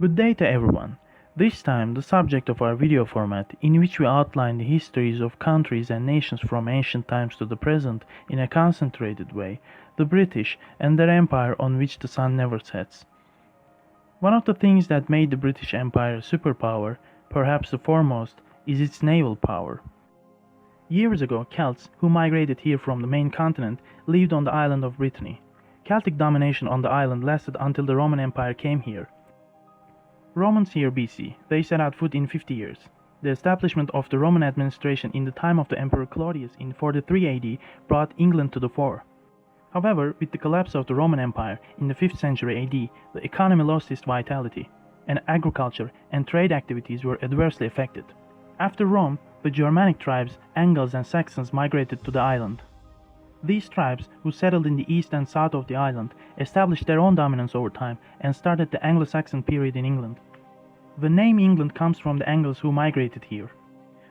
Good day to everyone. This time the subject of our video format, in which we outline the histories of countries and nations from ancient times to the present in a concentrated way, the British and their empire on which the sun never sets. One of the things that made the British Empire a superpower, perhaps the foremost, is its naval power. Years ago, Celts, who migrated here from the main continent, lived on the island of Brittany. Celtic domination on the island lasted until the Roman Empire came here. Romans year BC, they set out foot in 50 years. The establishment of the Roman administration in the time of the Emperor Claudius in 43 AD brought England to the fore. However, with the collapse of the Roman Empire in the 5th century AD, the economy lost its vitality, and agriculture and trade activities were adversely affected. After Rome, the Germanic tribes, Angles and Saxons migrated to the island. These tribes, who settled in the east and south of the island, established their own dominance over time and started the Anglo-Saxon period in England. The name England comes from the Angles who migrated here.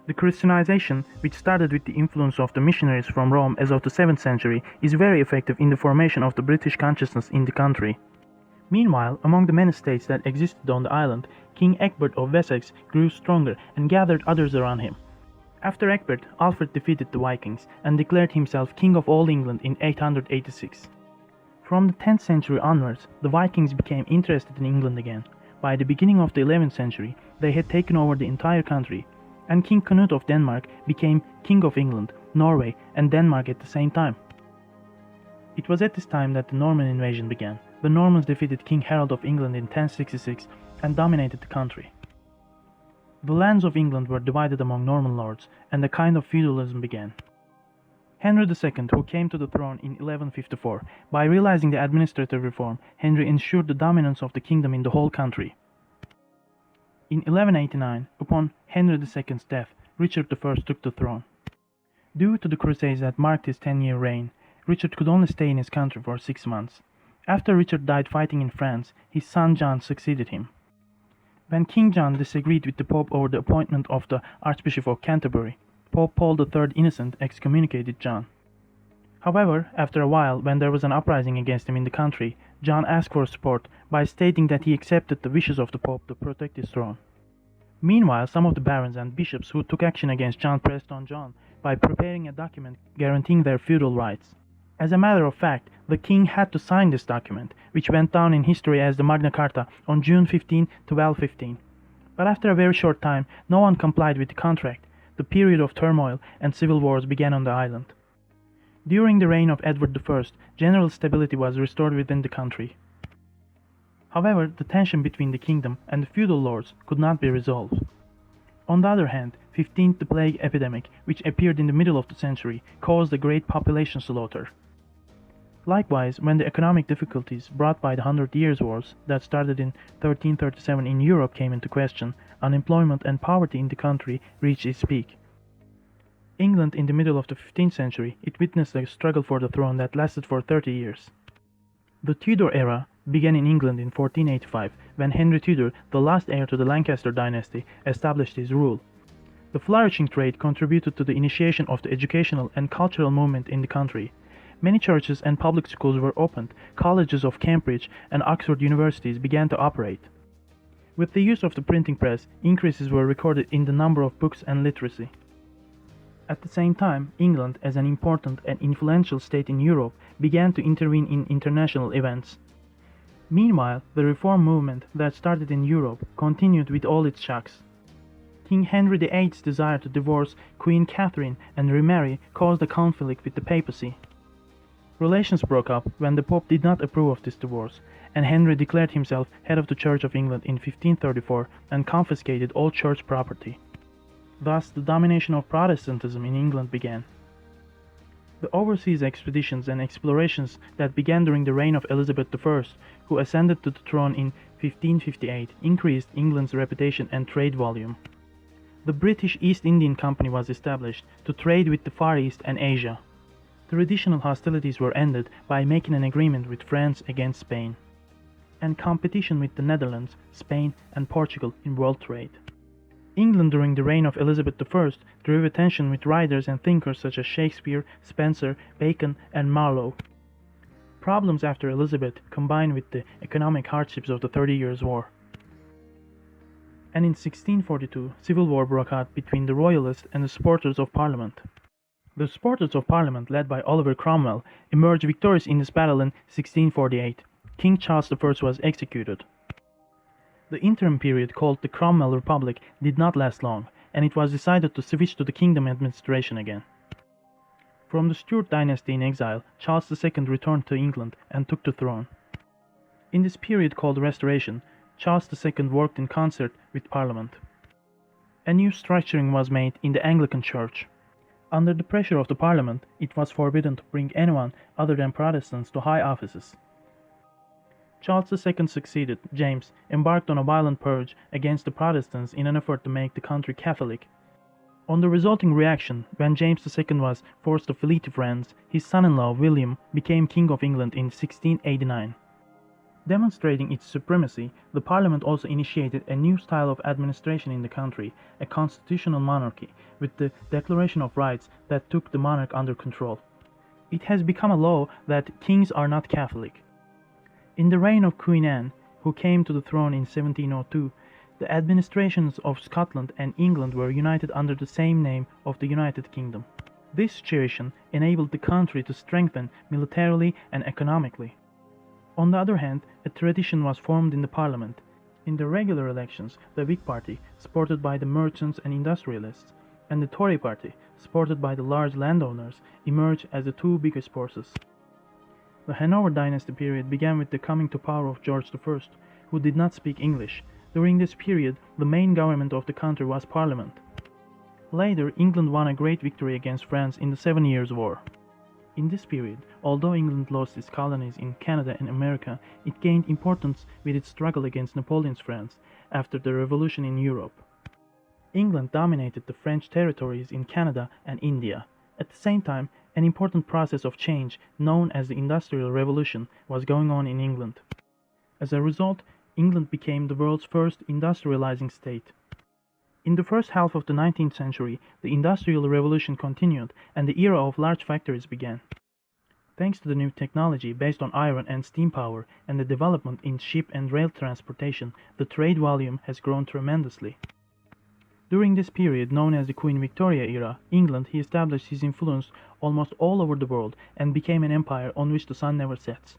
The Christianization, which started with the influence of the missionaries from Rome as of the 7th century, is very effective in the formation of the British consciousness in the country. Meanwhile, among the many states that existed on the island, King Egbert of Wessex grew stronger and gathered others around him. After Egbert, Alfred defeated the Vikings and declared himself King of all England in 886. From the 10th century onwards, the Vikings became interested in England again. By the beginning of the 11th century, they had taken over the entire country, and King Canute of Denmark became King of England, Norway, and Denmark at the same time. It was at this time that the Norman invasion began. The Normans defeated King Harold of England in 1066 and dominated the country. The lands of England were divided among Norman lords, and a kind of feudalism began. Henry II, who came to the throne in 1154, by realizing the administrative reform, Henry ensured the dominance of the kingdom in the whole country. In 1189, upon Henry II's death, Richard I took the throne. Due to the Crusades that marked his 10-year reign, Richard could only stay in his country for 6 months. After Richard died fighting in France, his son John succeeded him. When King John disagreed with the Pope over the appointment of the Archbishop of Canterbury, Pope Paul III Innocent excommunicated John. However, after a while, when there was an uprising against him in the country, John asked for support by stating that he accepted the wishes of the Pope to protect his throne. Meanwhile, some of the barons and bishops who took action against John pressed on John by preparing a document guaranteeing their feudal rights. As a matter of fact, the king had to sign this document, which went down in history as the Magna Carta on June 15, 1215. But after a very short time, no one complied with the contract. The period of turmoil and civil wars began on the island. During the reign of Edward I, general stability was restored within the country. However, the tension between the kingdom and the feudal lords could not be resolved. On the other hand, 15th the plague epidemic, which appeared in the middle of the century, caused a great population slaughter. Likewise, when the economic difficulties brought by the Hundred Years' Wars that started in 1337 in Europe came into question, unemployment and poverty in the country reached its peak. England, in the middle of the 15th century, it witnessed a struggle for the throne that lasted for 30 years. The Tudor era began in England in 1485, when Henry Tudor, the last heir to the Lancaster dynasty, established his rule. The flourishing trade contributed to the initiation of the educational and cultural movement in the country. Many churches and public schools were opened, colleges of Cambridge and Oxford universities began to operate. With the use of the printing press, increases were recorded in the number of books and literacy. At the same time, England, as an important and influential state in Europe, began to intervene in international events. Meanwhile, the reform movement that started in Europe continued with all its shocks. King Henry VIII's desire to divorce Queen Catherine and remarry caused a conflict with the papacy. Relations broke up when the Pope did not approve of this divorce, and Henry declared himself head of the Church of England in 1534 and confiscated all church property. Thus, the domination of Protestantism in England began. The overseas expeditions and explorations that began during the reign of Elizabeth I, who ascended to the throne in 1558, increased England's reputation and trade volume. The British East Indian Company was established to trade with the Far East and Asia. Traditional hostilities were ended by making an agreement with France against Spain, and competition with the Netherlands, Spain, and Portugal in world trade. England during the reign of Elizabeth I drew attention with writers and thinkers such as Shakespeare, Spencer, Bacon, and Marlowe. Problems after Elizabeth combined with the economic hardships of the 30 Years' War. and in 1642 civil war broke out between the royalists and the supporters of Parliament. The supporters of Parliament, led by Oliver Cromwell, emerged victorious in this battle in 1648. King Charles I was executed. The interim period, called the Cromwell Republic, did not last long, and it was decided to switch to the kingdom administration again. From the Stuart dynasty in exile, Charles II returned to England and took the throne. In this period called Restoration, Charles II worked in concert with Parliament. A new structuring was made in the Anglican Church. Under the pressure of the Parliament, it was forbidden to bring anyone other than Protestants to high offices. Charles II succeeded. James embarked on a violent purge against the Protestants in an effort to make the country Catholic. On the resulting reaction, when James II was forced to flee to France, his son-in-law William became King of England in 1689. Demonstrating its supremacy, the Parliament also initiated a new style of administration in the country, a constitutional monarchy, with the Declaration of Rights that took the monarch under control. It has become a law that kings are not Catholic. In the reign of Queen Anne, who came to the throne in 1702, the administrations of Scotland and England were united under the same name of the United Kingdom. This situation enabled the country to strengthen militarily and economically. On the other hand, a tradition was formed in the Parliament. In the regular elections, the Whig Party, supported by the merchants and industrialists, and the Tory Party, supported by the large landowners, emerged as the two biggest forces. The Hanover dynasty period began with the coming to power of George I, who did not speak English. During this period, the main government of the country was Parliament. Later, England won a great victory against France in the 7 Years' War. In this period, although England lost its colonies in Canada and America, it gained importance with its struggle against Napoleon's France after the Revolution in Europe. England dominated the French territories in Canada and India. At the same time, an important process of change, known as the Industrial Revolution, was going on in England. As a result, England became the world's first industrializing state. In the first half of the 19th century, the Industrial Revolution continued, and the era of large factories began. Thanks to the new technology based on iron and steam power, and the development in ship and rail transportation, the trade volume has grown tremendously. During this period, known as the Queen Victoria era, England established his influence almost all over the world and became an empire on which the sun never sets.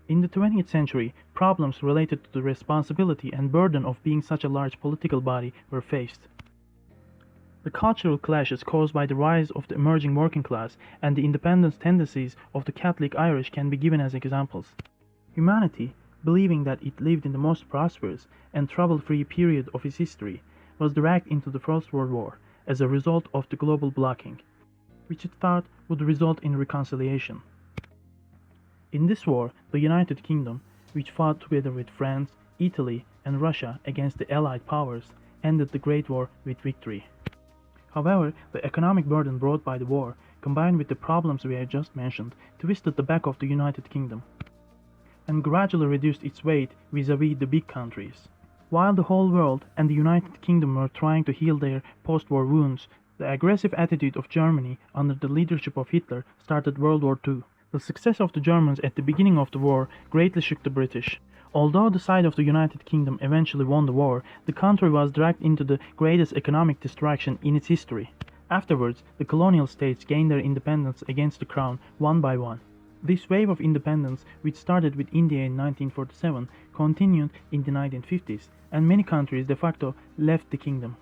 In the 20th century, problems related to the responsibility and burden of being such a large political body were faced. The cultural clashes caused by the rise of the emerging working class and the independence tendencies of the Catholic Irish can be given as examples. Humanity, believing that it lived in the most prosperous and trouble-free period of its history, was dragged into the First World War as a result of the global blocking, which it thought would result in reconciliation. In this war, the United Kingdom, which fought together with France, Italy, and Russia against the Allied powers, ended the Great War with victory. However, the economic burden brought by the war, combined with the problems we have just mentioned, twisted the back of the United Kingdom, and gradually reduced its weight vis-à-vis the big countries. While the whole world and the United Kingdom were trying to heal their post-war wounds, the aggressive attitude of Germany under the leadership of Hitler started World War II. The success of the Germans at the beginning of the war greatly shook the British. Although the side of the United Kingdom eventually won the war, the country was dragged into the greatest economic destruction in its history. Afterwards, the colonial states gained their independence against the crown one by one. This wave of independence, which started with India in 1947, continued in the 1950s, and many countries de facto left the kingdom.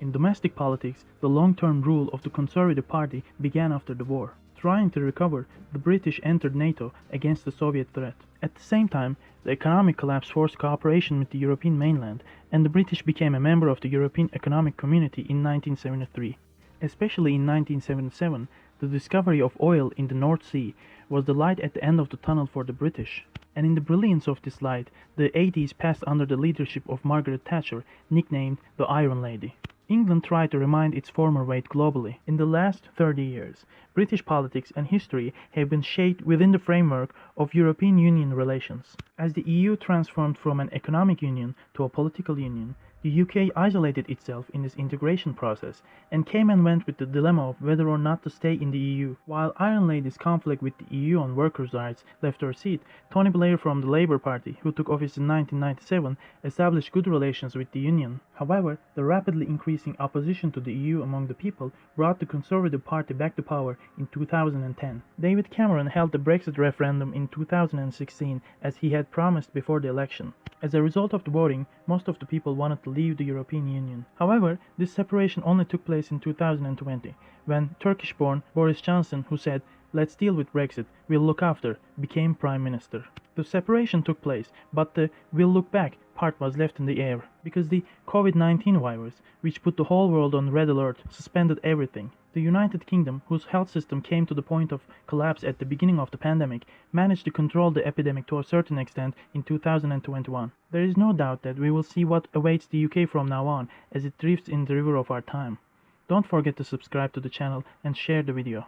In domestic politics, the long-term rule of the Conservative Party began after the war. Trying to recover, the British entered NATO against the Soviet threat. At the same time, the economic collapse forced cooperation with the European mainland, and the British became a member of the European Economic Community in 1973. Especially in 1977, the discovery of oil in the North Sea was the light at the end of the tunnel for the British. And in the brilliance of this light, the 80s passed under the leadership of Margaret Thatcher, nicknamed the Iron Lady. England tried to remind its former weight globally. In the last 30 years, British politics and history have been shaped within the framework of European Union relations. As the EU transformed from an economic union to a political union, The UK isolated itself in this integration process and came and went with the dilemma of whether or not to stay in the EU. While Ireland Lady's conflict with the EU on workers' rights left her seat, Tony Blair from the Labour Party, who took office in 1997, established good relations with the Union. However, the rapidly increasing opposition to the EU among the people brought the Conservative Party back to power in 2010. David Cameron held the Brexit referendum in 2016 as he had promised before the election. As a result of the voting, most of the people wanted to leave the European Union. However, this separation only took place in 2020, when Turkish-born Boris Johnson, who said, "Let's deal with Brexit, we'll look after," became Prime Minister. The separation took place, but the "we'll look back" part was left in the air, because the COVID-19 virus, which put the whole world on red alert, suspended everything. The United Kingdom, whose health system came to the point of collapse at the beginning of the pandemic, managed to control the epidemic to a certain extent in 2021. There is no doubt that we will see what awaits the UK from now on as it drifts in the river of our time. Don't forget to subscribe to the channel and share the video.